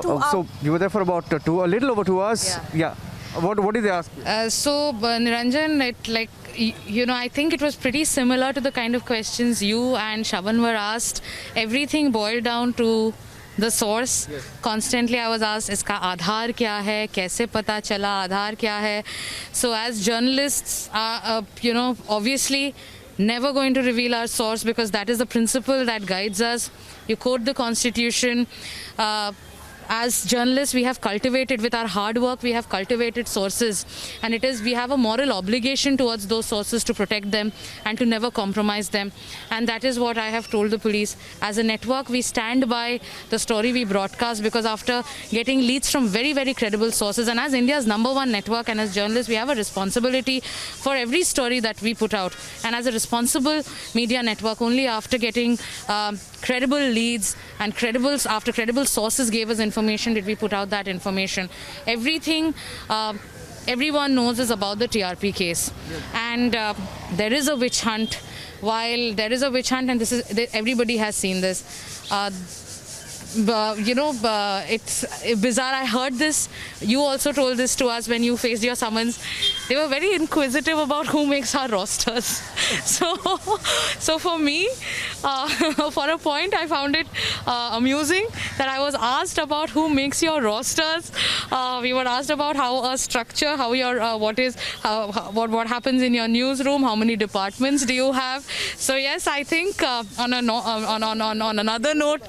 So you were there for about a little over 2 hours. Yeah. What did they ask you? Niranjan, I think it was pretty similar to the kind of questions you and Shaban were asked. Everything boiled down to the source. Yes. Constantly I was asked, iska aadhaar kya hai, kaise pata chala, aadhaar kya hai. So as journalists, obviously never going to reveal our source, because that is the principle that guides us. You quote the constitution. As journalists, we have cultivated, with our hard work, we have cultivated sources, and we have a moral obligation towards those sources to protect them and to never compromise them. And that is what I have told the police. As a network, we stand by the story we broadcast, because after getting leads from very, very credible sources, and as India's #1 network, and as journalists, we have a responsibility for every story that we put out. And as a responsible media network, only after getting credible leads and after credible sources gave us information did we put out that information. Everything everyone knows is about the TRP case. Yes. And there is a witch hunt. While there is a witch hunt, and everybody has seen this, it's bizarre. I heard this. You also told this to us when you faced your summons. They were very inquisitive about who makes our rosters. So for me, for a point, I found it amusing that I was asked about who makes your rosters. We were asked about how a structure, how your what happens in your newsroom, how many departments do you have. So yes, I think on another note,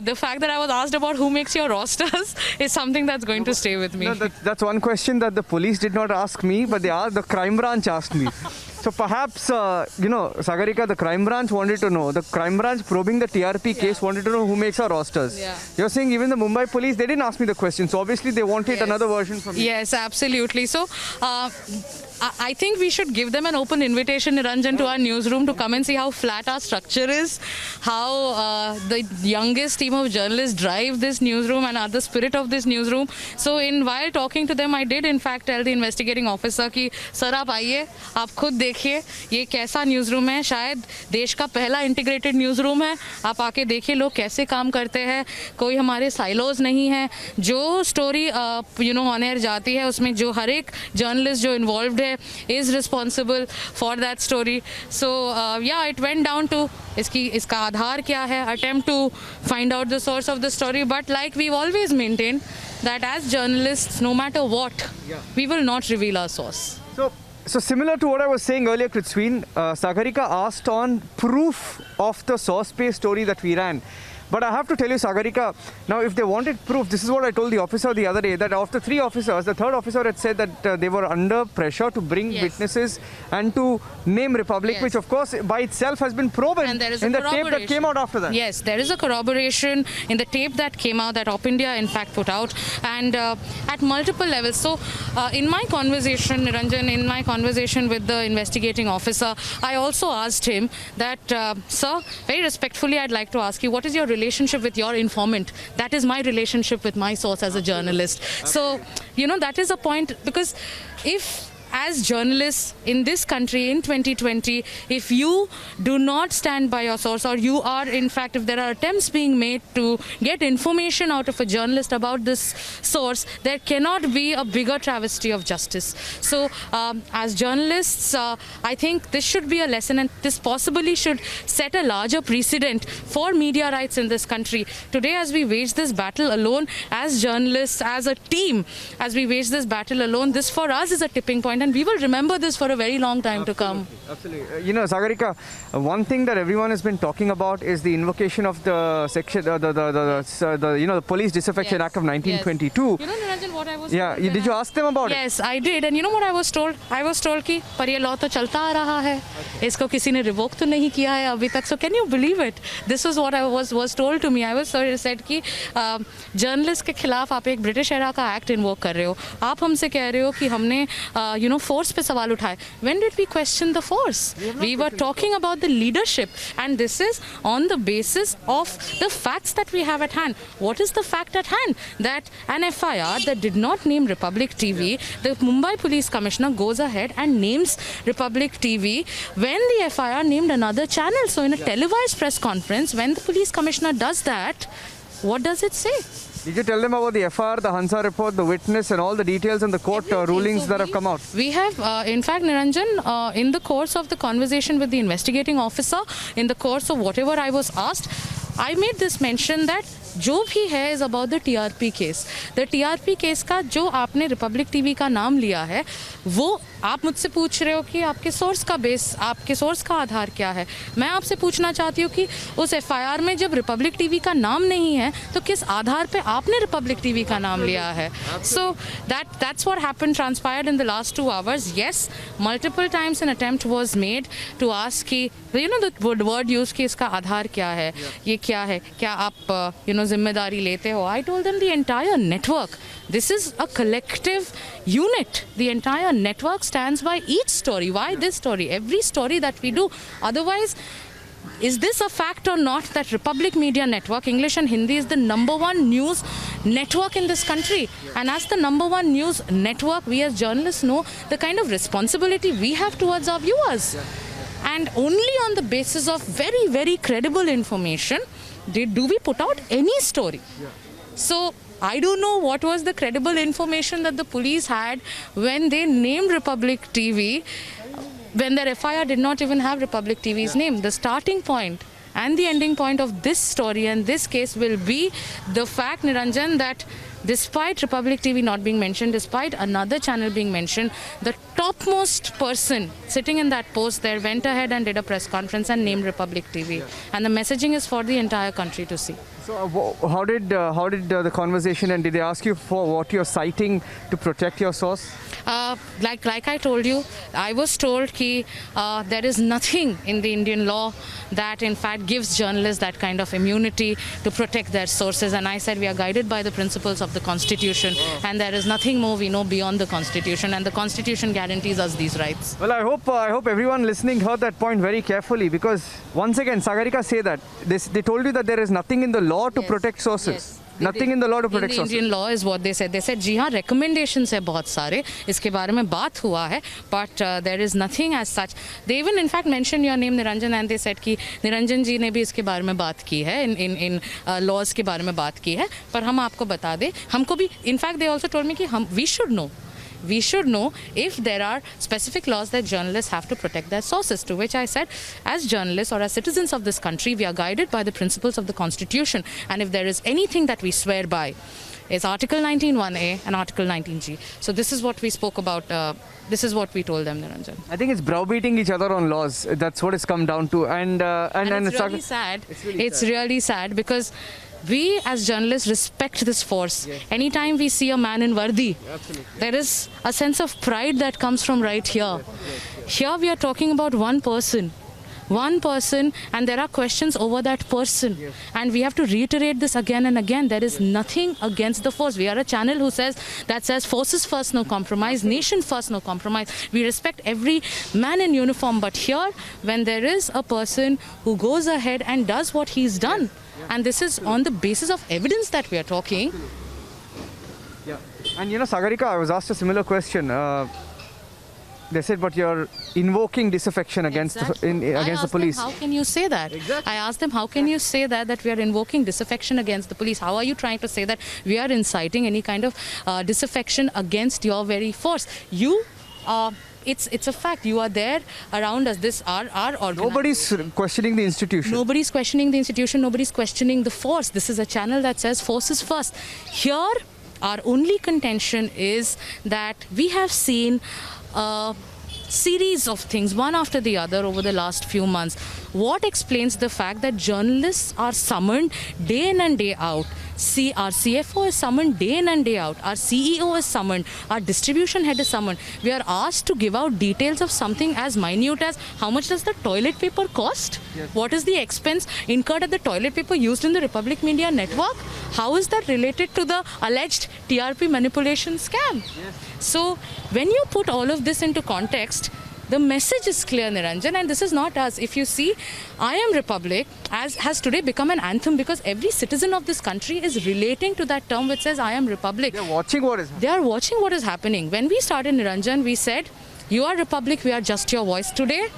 the fact that I was asked about who makes your rosters is something that's going to stay with me. No, that's one question that the police did not ask me, but the crime branch asked me. So perhaps, Sagarika, the crime branch wanted to know. The crime branch probing the TRP case wanted to know who makes our rosters. Yeah. You're saying even the Mumbai police, they didn't ask me the question. So obviously they wanted another version from me. Yes, absolutely. So I think we should give them an open invitation, Niranjan, to our newsroom to come and see how flat our structure is, how the youngest team of journalists drive this newsroom and are the spirit of this newsroom. So while talking to them, I did in fact tell the investigating officer कि sir आप आइए, आप खुद देखिए ये कैसा newsroom है, शायद देश का पहला इंटीग्रेटेड न्यूज़रूम है, आप आके देखिए लोग कैसे काम करते हैं, कोई हमारे साइलोज नहीं है, जो स्टोरी ऑन एयर जाती है उसमें जो हर एक जर्नलिस्ट जो इन्वॉल्व्ड है is responsible for that story. So it went down to इसका आधार क्या है, attempt to find out the source of the story, but like we've always maintained that as journalists, no matter what, we will not reveal our source. So similar to what I was saying earlier, Kritsween, Sagarika asked on proof of the source-based story that we ran. But I have to tell you, Sagarika, now if they wanted proof, this is what I told the officer the other day, that of the 3 officers, the 3rd officer had said that they were under pressure to bring witnesses and to name Republic, which of course by itself has been proven in the tape that came out after that. Yes, there is a corroboration in the tape that came out, that Op India in fact put out, and at multiple levels. So in my conversation, Niranjan, in my conversation with the investigating officer, I also asked him that, sir, very respectfully, I'd like to ask you, what is your relationship with your informant? That is my relationship with my source as a journalist. So, that is a point, because if as journalists in this country in 2020, if you do not stand by your source, or you are, in fact, if there are attempts being made to get information out of a journalist about this source, there cannot be a bigger travesty of justice. So as journalists, I think this should be a lesson, and this possibly should set a larger precedent for media rights in this country. Today, as we wage this battle alone, as journalists, as a team, as we wage this battle alone, this for us is a tipping point, and we will remember this for a very long time to come. Absolutely. Sagarika, one thing that everyone has been talking about is the invocation of the section, the Police Disaffection Act of 1922. Yes. Niranjan, what I was told, did you ask them about it? Yes, I did. And you know what I was told? I was told कि पर ये law तो चलता आ रहा है, इसको किसी ने revoke तो नहीं किया है अभी तक. So can you believe it? This is what I was told to me. I was said कि journalist के खिलाफ आप एक British era का act invoke कर रहे हो. आप हमसे कह रहे हो कि हमने force पे सवाल उठाए. When did we question the force? We were talking about the leadership, and this is on the basis of the facts that we have at hand. What is the fact at hand? That an FIR that did not name Republic TV, the Mumbai Police Commissioner goes ahead and names Republic TV when the FIR named another channel. So in a televised press conference, when the Police Commissioner does that, what does it say? Did you tell them about the FIR, the Hansa report, the witness, and all the details and the court rulings So that have come out? We have, in fact, Niranjan, in the course of the conversation with the investigating officer, in the course of whatever I was asked, I made this mention that जो भी है is about the TRP case. The TRP case का जो आपने Republic TV का नाम लिया है, वो आप मुझसे पूछ रहे हो कि आपके सोर्स का बेस, आपके सोर्स का आधार क्या है. मैं आपसे पूछना चाहती हूँ कि उस FIR में जब रिपब्लिक टीवी का नाम नहीं है, तो किस आधार पे आपने रिपब्लिक टीवी का नाम लिया है. So that's what happened, transpired in the last 2 hours. Yes, multiple times an attempt was made to ask कि, you know, the word used कि इसका आधार क्या है, ये क्या है, क्या आप जिम्मेदारी लेते हो. I told them the entire network, this is a collective unit. The entire network stands by each story. Why this story? Every story that we do. Otherwise, is this a fact or not that Republic Media Network, English and Hindi, is the #1 news network in this country? And as the #1 news network, we as journalists know the kind of responsibility we have towards our viewers. And only on the basis of very, very credible information do we put out any story. So I don't know what was the credible information that the police had when they named Republic TV, when their FIR did not even have Republic TV's name. The starting point and the ending point of this story and this case will be the fact, Niranjan, that despite Republic TV not being mentioned, despite another channel being mentioned, the topmost person sitting in that post there went ahead and did a press conference and named Republic TV. And the messaging is for the entire country to see. So how did the conversation end? Did they ask you for what you're citing to protect your source? Like I told you, I was told that there is nothing in the Indian law that in fact gives journalists that kind of immunity to protect their sources. And I said we are guided by the principles of the Constitution, and there is nothing more we know beyond the Constitution, and the Constitution guarantees us these rights. Well, I hope everyone listening heard that point very carefully, because once again, Sagarika say that they told you that there is nothing in the law to protect sources. Yes. Nothing in the law to protect sources. Indian law is what they said. They said, जी हाँ, recommendations है बहुत सारे, इसके बारे में बात हुआ है, but there is nothing as such. They even in fact mentioned your name, Niranjan, and they said कि निरंजन जी ने भी इसके बारे में बात की है, in laws के बारे में बात की है, पर हम आपको बता दें, हमको भी, in fact they also told me कि we should know. We should know if there are specific laws that journalists have to protect their sources, to which I said, as journalists or as citizens of this country, we are guided by the principles of the Constitution. And if there is anything that we swear by, it's Article 19(1)(a) and Article 19(g). So this is what we spoke about. This is what we told them, Niranjan. I think it's browbeating each other on laws. That's what it's come down to. And it's really sad. It's really sad because we as journalists respect this force. Yes. Anytime we see a man in Vardi, there is a sense of pride that comes from right here. Yes. Here we are talking about one person, and there are questions over that person. Yes. And we have to reiterate this again and again. There is nothing against the force. We are a channel that says forces first, no compromise, nation first, no compromise. We respect every man in uniform, but here, when there is a person who goes ahead and does what he's done, and this is on the basis of evidence that we are talking. Yeah. And Sagarika, I was asked a similar question. They said, but you're invoking disaffection against against the police. How can you say that? Exactly. I asked them, how can you say that we are invoking disaffection against the police? How are you trying to say that we are inciting any kind of disaffection against your very force? It's a fact. You are there around us. This our organization. Nobody's questioning the institution. Nobody's questioning the institution. Nobody's questioning the force. This is a channel that says forces first. Here, our only contention is that we have seen a series of things, one after the other, over the last few months. What explains the fact that journalists are summoned day in and day out? Our CFO is summoned day in and day out. Our CEO is summoned. Our distribution head is summoned. We are asked to give out details of something as minute as how much does the toilet paper cost? Yes. What is the expense incurred at the toilet paper used in the Republic Media Network? How is that related to the alleged TRP manipulation scam? Yes. So when you put all of this into context, the message is clear, Niranjan, and this is not us. If you see, I Am Republic has today become an anthem because every citizen of this country is relating to that term which says I Am Republic. They're watching what is happening. They are watching what is happening. When we started, Niranjan, we said, you are Republic, we are just your voice. Today,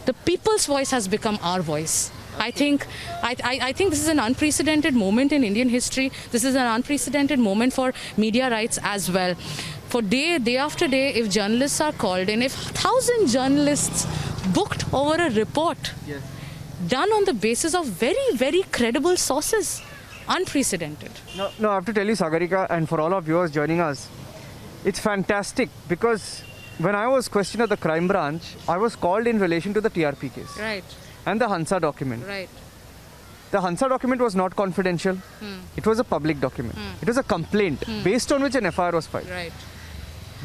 the people's voice has become our voice. I think I think this is an unprecedented moment in Indian history. This is an unprecedented moment for media rights as well. For day after day, if journalists are called in, if 1,000 journalists booked over a report done on the basis of very credible sources, unprecedented. No, I have to tell you, Sagarika, and for all our viewers joining us, it's fantastic because when I was questioned at the crime branch, I was called in relation to the TRP case Right, and the Hansa document. right. The Hansa document was not confidential. It was a public document. It was a complaint based on which an FIR was filed. Right.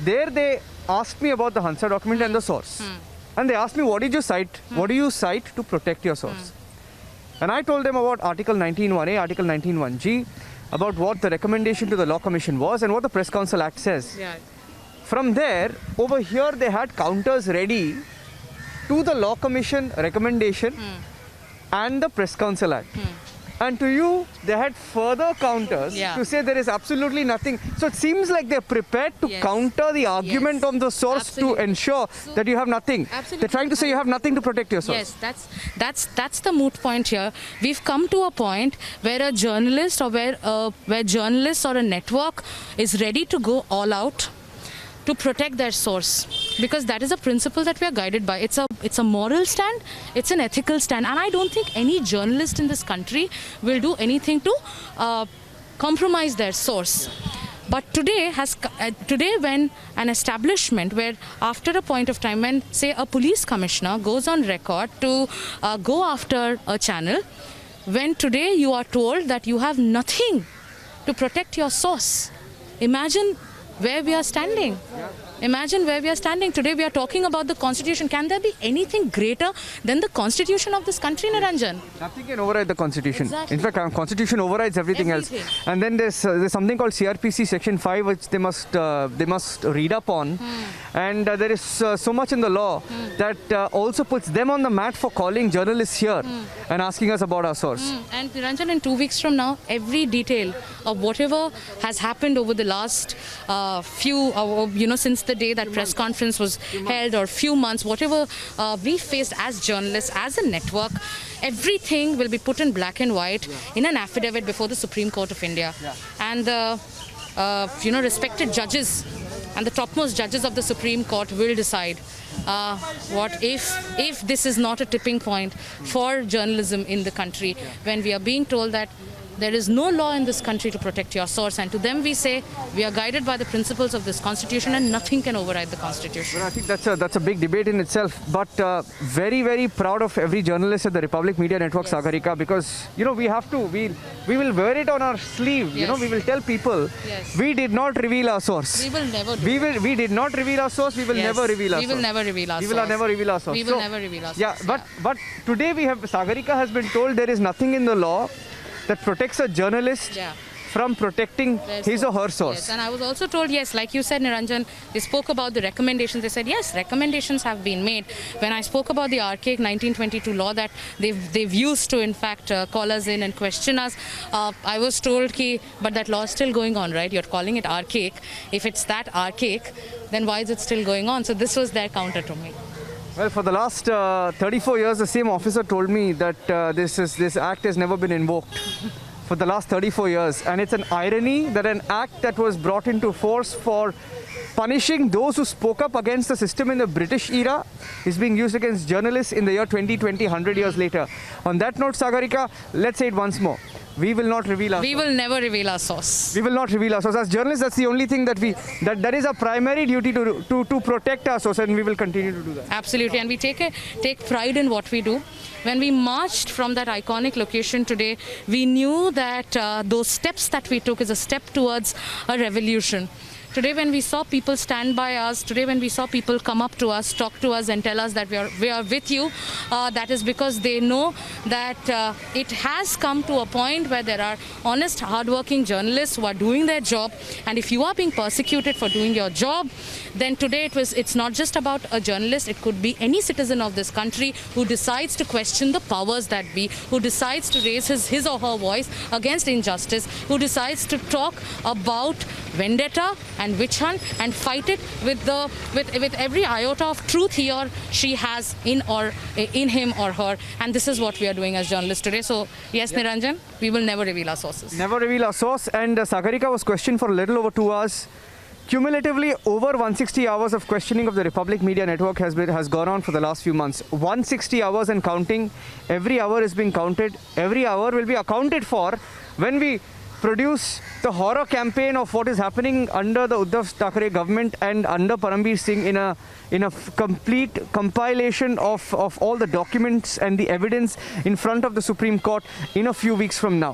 There they asked me about the Hansa document and the source. And they asked me, what did you cite? What do you cite to protect your source? And I told them about Article 19.1a, Article 19.1g, about what the recommendation to the Law Commission was and what the Press Council Act says. Yeah. From there, over here they had counters ready to the Law Commission recommendation and the Press Council Act. And to you, they had further counters to say there is absolutely nothing. So it seems like they're prepared to counter the argument on the source to ensure that you have nothing. They're trying to say you have nothing to protect your source. Yes, that's the moot point here. We've come to a point where a journalist or where journalists or a network is ready to go all out to protect their source, because that is a principle that we are guided by. It's a moral stand, it's an ethical stand, and I don't think any journalist in this country will do anything to compromise their source. But today when an establishment, where after a point of time when say a police commissioner goes on record to go after a channel, when today you are told that you have nothing to protect your source, imagine where we are standing. Imagine where we are standing. Today we are talking about the Constitution. Can there be anything greater than the Constitution of this country, Niranjan? Nothing can override the Constitution. Exactly. In fact, our Constitution overrides everything else. And then there's something called CRPC Section 5, which they must read up on. And there is so much in the law that also puts them on the mat for calling journalists here and asking us about our source. And Niranjan, in 2 weeks from now, every detail of whatever has happened over the last since the day that press conference was held, or few months, whatever we faced as journalists, as a network, everything will be put in black and white in an affidavit before the Supreme Court of India. And the respected judges and the topmost judges of the Supreme Court will decide what if this is not a tipping point for journalism in the country, when we are being told that there is no law in this country to protect your source, and to them we say we are guided by the principles of this Constitution and nothing can override the Constitution. Well, I think that's a big debate in itself, but very proud of every journalist at the Republic Media Network, Sagarika, because we will wear it on our sleeve. We will tell people we did not reveal our source. We will never do we did not reveal our source. We will never reveal our source. We will never reveal our source. We will never reveal our source. We will never reveal our source. But today Sagarika has been told there is nothing in the law that protects a journalist from protecting his or her source. Yes, and I was also told, like you said, Niranjan, they spoke about the recommendations. They said, yes, recommendations have been made. When I spoke about the archaic 1922 law that they've used to, in fact, call us in and question us, I was told, but that law is still going on, right? You're calling it archaic. If it's that archaic, then why is it still going on? So this was their counter to me. Well, for the last 34 years, the same officer told me that this act has never been invoked for the last 34 years. And it's an irony that an act that was brought into force for punishing those who spoke up against the system in the British era is being used against journalists in the year 2020, 100 years later. On that note, Sagarika, let's say it once more. We will not reveal our source. We will never reveal our source. We will not reveal our source. As journalists, that's the only thing that that is our primary duty to protect our source, and we will continue to do that. Absolutely, and we take pride in what we do. When we marched from that iconic location today, we knew that those steps that we took is a step towards a revolution. Today when we saw people stand by us, today when we saw people come up to us, talk to us and tell us that we are with you, that is because they know that it has come to a point where there are honest, hardworking journalists who are doing their job, and if you are being persecuted for doing your job, then today it's not just about a journalist, it could be any citizen of this country who decides to question the powers that be, who decides to raise his or her voice against injustice, who decides to talk about vendetta, and witch hunt and fight it with every iota of truth he or she has in him or her. And this is what we are doing as journalists today. So yes, Niranjan, we will never reveal our sources. Never reveal our source. And Sagarika was questioned for a little over 2 hours. Cumulatively, over 160 hours of questioning of the Republic Media Network has gone on for the last few months. 160 hours and counting. Every hour is being counted. Every hour will be accounted for when we produce the horror campaign of what is happening under the Uddhav Thackeray government and under Parambir Singh in a complete compilation of all the documents and the evidence in front of the Supreme Court in a few weeks from now.